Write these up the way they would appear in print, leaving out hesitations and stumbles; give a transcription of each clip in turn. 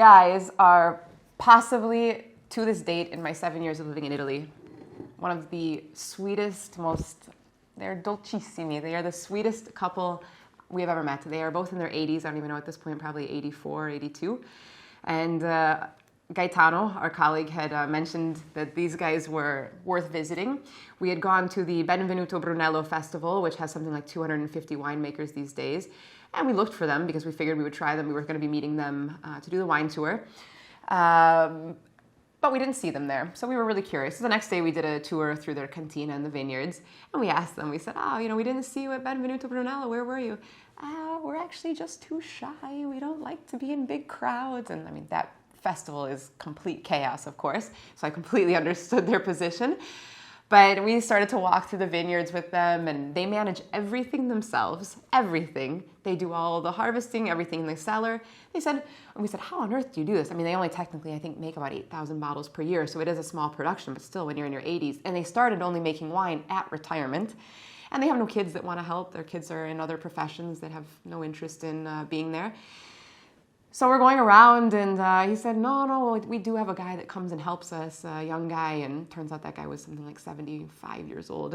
guys are possibly, to this date, in my 7 years of living in Italy, one of the sweetest, they're dolcissimi. They are the sweetest couple we have ever met. They are both in their 80s. I don't even know at this point, probably 84, 82. And Gaetano, our colleague, had mentioned that these guys were worth visiting. We had gone to the Benvenuto Brunello Festival, which has something like 250 winemakers these days. And we looked for them because we figured we would try them. We were going to be meeting them to do the wine tour. But we didn't see them there. So we were really curious. So the next day we did a tour through their cantina and the vineyards. And we asked them, we said, we didn't see you at Benvenuto Brunello. Where were you? We're actually just too shy. We don't like to be in big crowds. And I mean, that festival is complete chaos, of course. So I completely understood their position. But we started to walk through the vineyards with them, and they manage everything themselves, everything. They do all the harvesting, everything in the cellar. We said, how on earth do you do this? I mean, they only technically, I think, make about 8,000 bottles per year, so it is a small production, but still when you're in your 80s. And they started only making wine at retirement. And they have no kids that want to help. Their kids are in other professions that have no interest in being there. So we're going around, and he said, no, we do have a guy that comes and helps us, a young guy, and turns out that guy was something like 75 years old.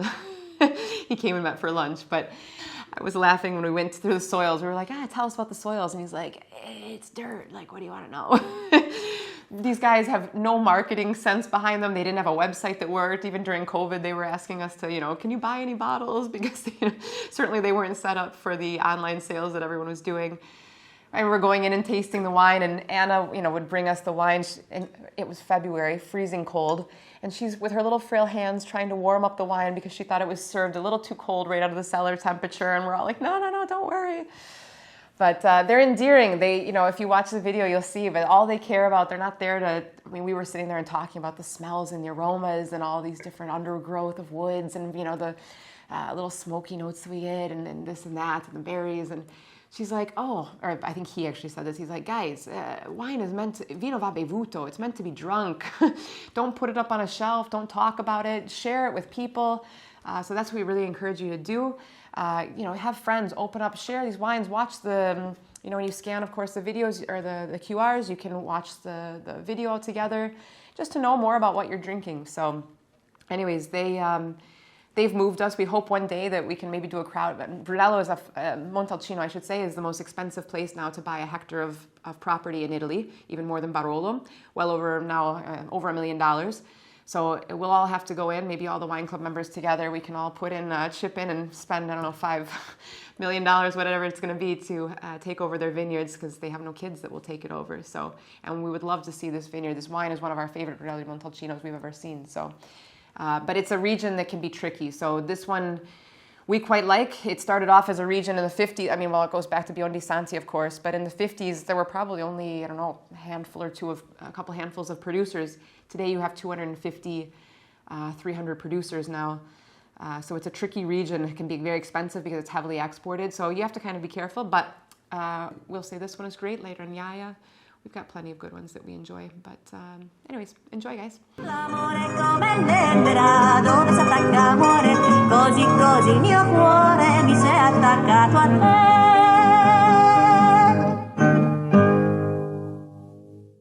He came and met for lunch, but I was laughing when we went through the soils. We were like, tell us about the soils, and he's like, it's dirt, like, what do you want to know? These guys have no marketing sense behind them. They didn't have a website that worked. Even during COVID, they were asking us to, can you buy any bottles? Because certainly they weren't set up for the online sales that everyone was doing. And we're going in and tasting the wine, and Anna, would bring us the wine. And it was February, freezing cold, and she's with her little frail hands trying to warm up the wine because she thought it was served a little too cold right out of the cellar temperature. And we're all like, no, don't worry. But they're endearing. They, if you watch the video, you'll see. But all they care about, they're not there to. I mean, we were sitting there and talking about the smells and the aromas and all these different undergrowth of woods and the little smoky notes that we get and this and that and the berries and. She's like, or I think he actually said this. He's like, guys, wine is vino va bevuto. It's meant to be drunk. Don't put it up on a shelf. Don't talk about it. Share it with people. So that's what we really encourage you to do. Have friends, open up, share these wines. Watch the, when you scan, of course, the videos or the QRs, you can watch the video together just to know more about what you're drinking. So anyways, they've moved us. We hope one day that we can maybe do a crowd. Brunello is Montalcino, I should say, is the most expensive place now to buy a hectare of property in Italy, even more than Barolo. Well over now, over $1 million. So we'll all have to go in, maybe all the wine club members together. We can all put in, chip in and spend, $5 million, whatever it's going to be to take over their vineyards because they have no kids that will take it over. So, and we would love to see this vineyard. This wine is one of our favorite Brunello di Montalcinos we've ever seen. So. But it's a region that can be tricky. So this one we quite like. It started off as a region in the 50s. I mean, it goes back to Biondi Santi, of course. But in the 50s, there were probably only, a handful or two a couple handfuls of producers. Today you have 250, 300 producers now. So it's a tricky region. It can be very expensive because it's heavily exported. So you have to kind of be careful. But we'll say this one is great. Later in Yaya. We've got plenty of good ones that we enjoy. But anyways, enjoy, guys. L'amore come l'ebbera, dove si attacca amore, così così il mio cuore mi si è attaccato a te.